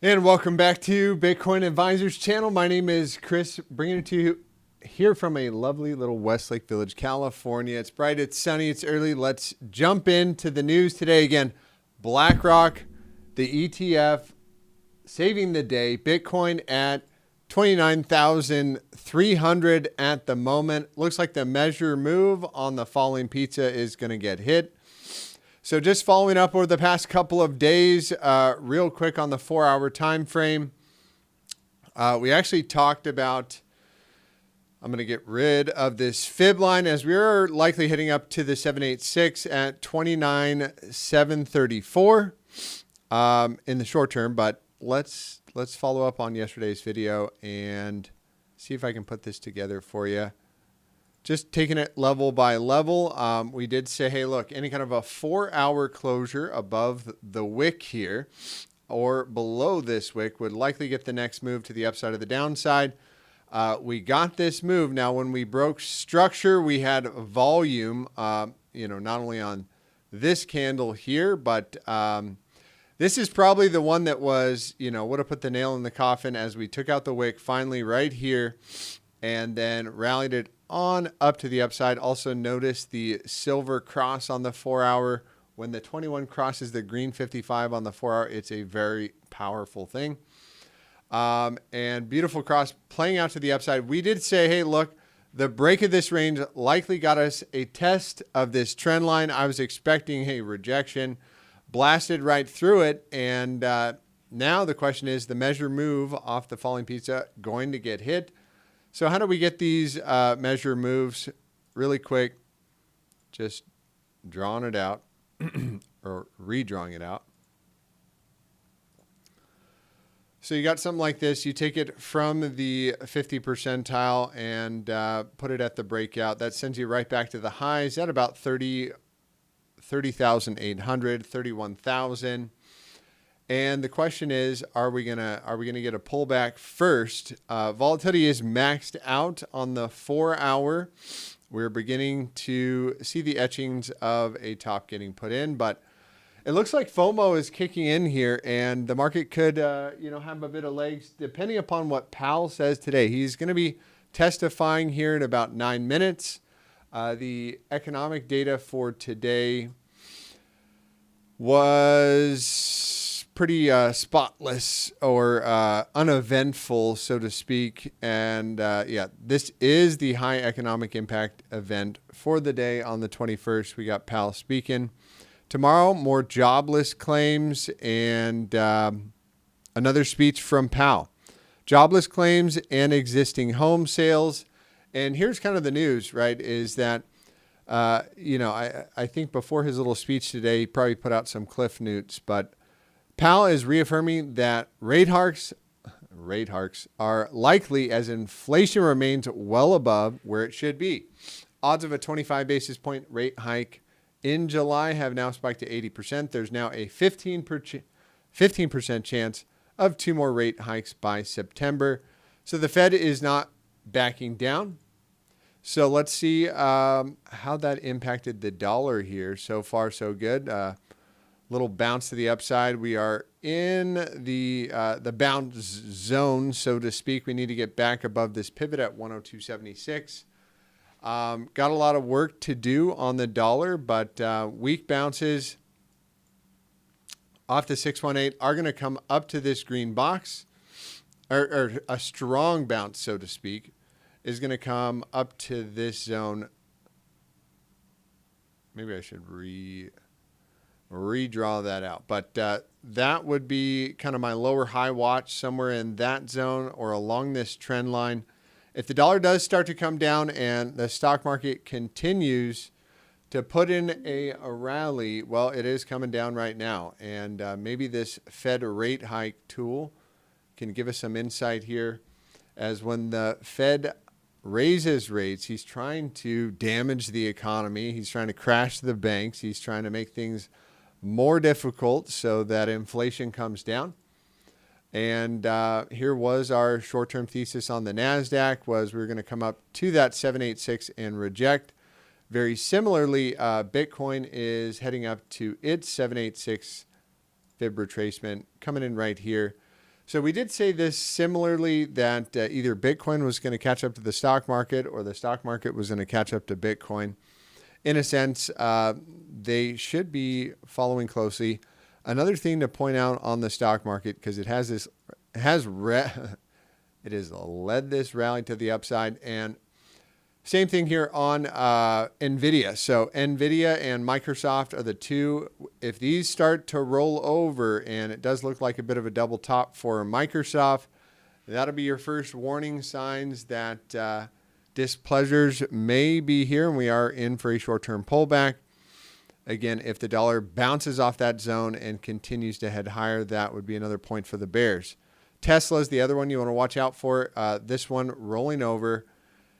And welcome back to Bitcoin Advisors channel. My name is Chris, bringing it to you here from a lovely little Westlake Village, California. It's bright, it's sunny, it's early. Let's jump into the news today. Again, BlackRock, the ETF, saving the day. Bitcoin at 29,300 at the moment. Looks like the measure move on the falling pizza is going to get hit. So just following up over the past couple of days, real quick on the 4-hour time frame. We actually talked about, I'm going to get rid of this fib line as we are likely hitting up to the 786 at 29,734 in the short term. But let's follow up on yesterday's video and see if I can put this together for you. Just taking it level by level, we did say, hey, look, any kind of a 4-hour closure above the wick here or below this wick would likely get the next move to the upside or the downside. We got this move. Now, when we broke structure, we had volume, not only on this candle here, but this is probably the one that was, would have put the nail in the coffin as we took out the wick finally right here and then rallied it on up to the upside. Also notice the silver cross on the 4-hour. When the 21 crosses the green 55 on the 4-hour, it's a very powerful thing. And beautiful cross playing out to the upside. We did say, hey, look, the break of this range likely got us a test of this trend line. I was expecting a rejection, blasted right through it. And now the question is, the measure move off the falling pizza going to get hit? So how do we get these measure moves really quick? Just drawing it out or redrawing it out. So you got something like this. You take it from the 50 percentile and put it at the breakout. That sends you right back to the highs at about 30,800, 31,000. And the question is, are we gonna get a pullback first? Volatility is maxed out on the 4-hour. We're beginning to see the etchings of a top getting put in, but it looks like FOMO is kicking in here, and the market could have a bit of legs depending upon what Powell says today. He's going to be testifying here in about 9 minutes. The economic data for today was pretty spotless or uneventful, so to speak. And this is the high economic impact event for the day on the 21st. We got Powell speaking. Tomorrow, more jobless claims and another speech from Powell. Jobless claims and existing home sales. And here's kind of the news, right, is that I think before his little speech today, he probably put out some cliff notes, but Powell is reaffirming that rate hikes are likely as inflation remains well above where it should be. Odds of a 25 basis point rate hike in July have now spiked to 80%. There's now a 15% chance of 2 more rate hikes by September. So the Fed is not backing down. So let's see how that impacted the dollar here. So far, so good. Little bounce to the upside. We are in the bounce zone, so to speak. We need to get back above this pivot at 102.76. Got a lot of work to do on the dollar, but weak bounces off the 618 are going to come up to this green box, or a strong bounce, so to speak, is going to come up to this zone. Maybe I should redraw that out, but that would be kind of my lower high watch somewhere in that zone or along this trend line. If the dollar does start to come down and the stock market continues to put in a rally, well, it is coming down right now, and maybe this Fed rate hike tool can give us some insight here, as when the Fed raises rates, he's trying to damage the economy, he's trying to crash the banks, he's trying to make things more difficult so that inflation comes down. And here was our short-term thesis on the NASDAQ, was we were going to come up to that 786 and reject. Very similarly, Bitcoin is heading up to its 786 fib retracement, coming in right here. So we did say this similarly, that either Bitcoin was going to catch up to the stock market or the stock market was going to catch up to Bitcoin. In a sense, they should be following closely. Another thing to point out on the stock market, because it has led this rally to the upside, and same thing here on NVIDIA. So NVIDIA and Microsoft are the two. If these start to roll over, and it does look like a bit of a double top for Microsoft, that'll be your first warning signs that displeasures may be here, and we are in for a short-term pullback. Again, if the dollar bounces off that zone and continues to head higher, that would be another point for the bears. Tesla is the other one you want to watch out for. This one rolling over.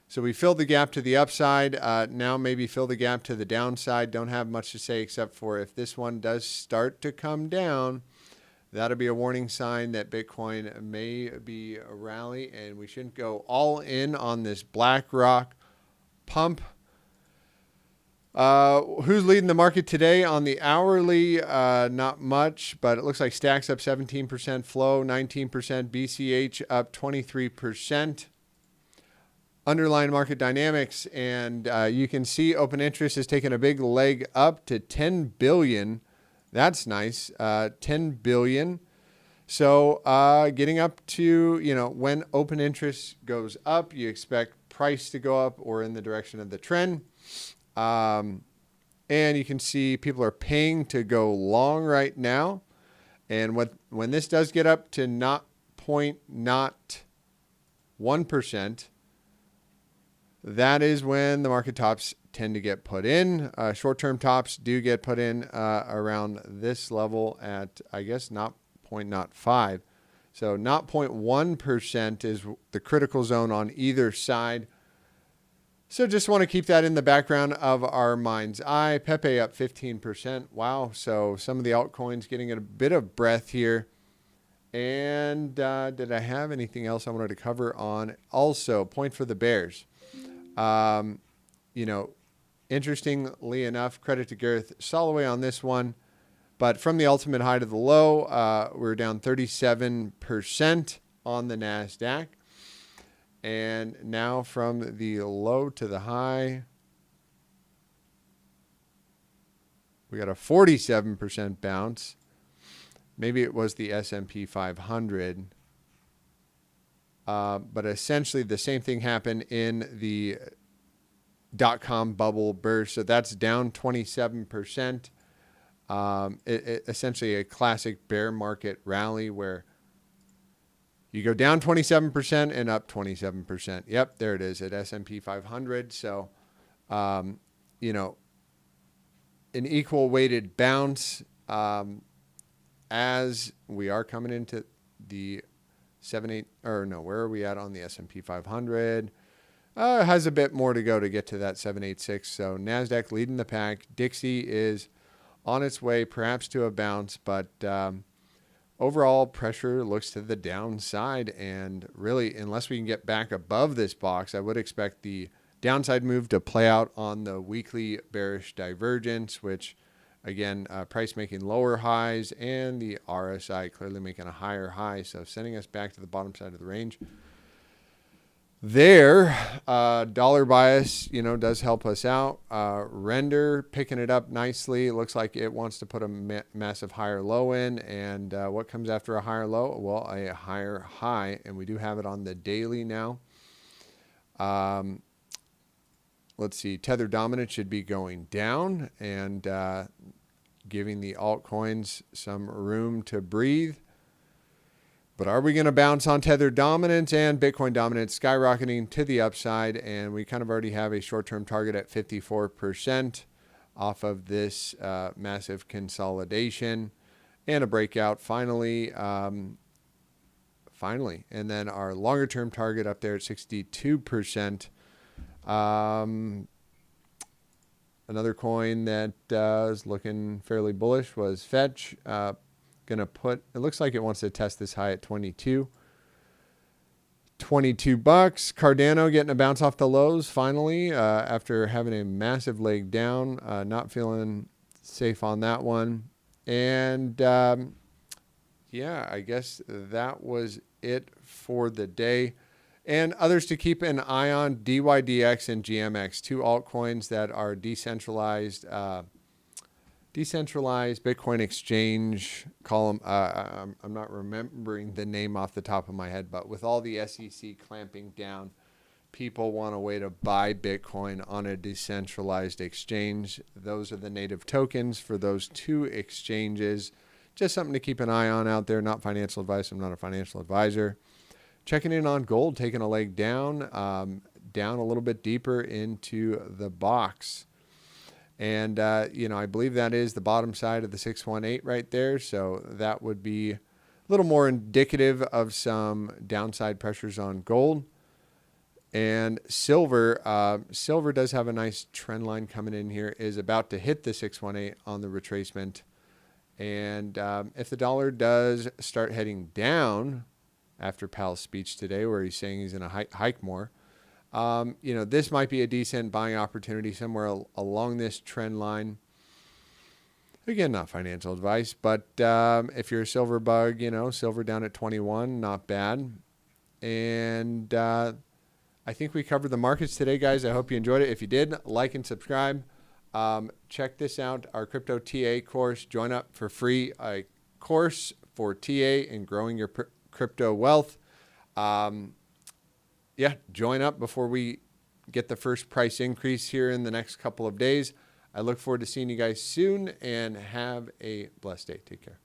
So we filled the gap to the upside. Now maybe fill the gap to the downside. Don't have much to say except for if this one does start to come down, that'll be a warning sign that Bitcoin may be a rally, and we shouldn't go all in on this BlackRock pump. Who's leading the market today on the hourly? Not much, but it looks like Stacks up 17%, Flow 19%, BCH up 23%. Underlying market dynamics, and you can see open interest has taken a big leg up to 10 billion. That's nice. 10 billion. So getting up to, when open interest goes up, you expect price to go up or in the direction of the trend. And you can see people are paying to go long right now. And when this does get up to 0.01%, that is when the market tops tend to get put in. Short-term tops do get put in around this level at, I guess, 0.05. So 0.1% is the critical zone on either side. So just want to keep that in the background of our mind's eye. Pepe up 15%. Wow. So some of the altcoins getting a bit of breath here. And did I have anything else I wanted to cover on? Also, point for the bears. Interestingly enough, credit to Gareth Soloway on this one, but from the ultimate high to the low, we're down 37% on the NASDAQ. And now from the low to the high, we got a 47% bounce. Maybe it was the S&P 500. But essentially the same thing happened in the dot-com bubble burst. So that's down 27%. Essentially a classic bear market rally where you go down 27% and up 27%. Yep, there it is at S&P 500. So, an equal weighted bounce as we are coming into the where are we at on the S&P 500? Has a bit more to go to get to that 786. So NASDAQ leading the pack. Dixie is on its way perhaps to a bounce, but overall pressure looks to the downside. And really, unless we can get back above this box, I would expect the downside move to play out on the weekly bearish divergence, which again, price making lower highs and the RSI clearly making a higher high. So sending us back to the bottom side of the range. There, dollar bias, does help us out. Render picking it up nicely. It looks like it wants to put a massive higher low in. And what comes after a higher low? Well, a higher high. And we do have it on the daily now. Let's see, Tether dominance should be going down and giving the altcoins some room to breathe. But are we going to bounce on Tether dominance and Bitcoin dominance skyrocketing to the upside? And we kind of already have a short-term target at 54% off of this massive consolidation and a breakout finally. And then our longer-term target up there at 62%. Another coin that is looking fairly bullish was Fetch. It looks like it wants to test this high at 22 bucks. Cardano getting a bounce off the lows finally after having a massive leg down. Not feeling safe on that one. And yeah, I guess that was it for the day. And others to keep an eye on: DYDX and GMX, two altcoins that are decentralized Bitcoin exchange column. I'm not remembering the name off the top of my head, but with all the SEC clamping down, people want a way to buy Bitcoin on a decentralized exchange. Those are the native tokens for those two exchanges. Just something to keep an eye on out there. Not financial advice. I'm not a financial advisor. Checking in on gold, taking a leg down, down a little bit deeper into the box. And, I believe that is the bottom side of the 618 right there. So that would be a little more indicative of some downside pressures on gold. And silver, silver does have a nice trend line coming in here, is about to hit the 618 on the retracement. And if the dollar does start heading down after Powell's speech today, where he's saying he's going to hike more, this might be a decent buying opportunity somewhere along this trend line. Again, not financial advice, but if you're a silver bug, silver down at 21, not bad. And I think we covered the markets today, guys. I hope you enjoyed it. If you did, like and subscribe. Check this out, our Crypto TA course. Join up for free, a course for TA and growing your crypto wealth. Join up before we get the first price increase here in the next couple of days. I look forward to seeing you guys soon, and have a blessed day. Take care.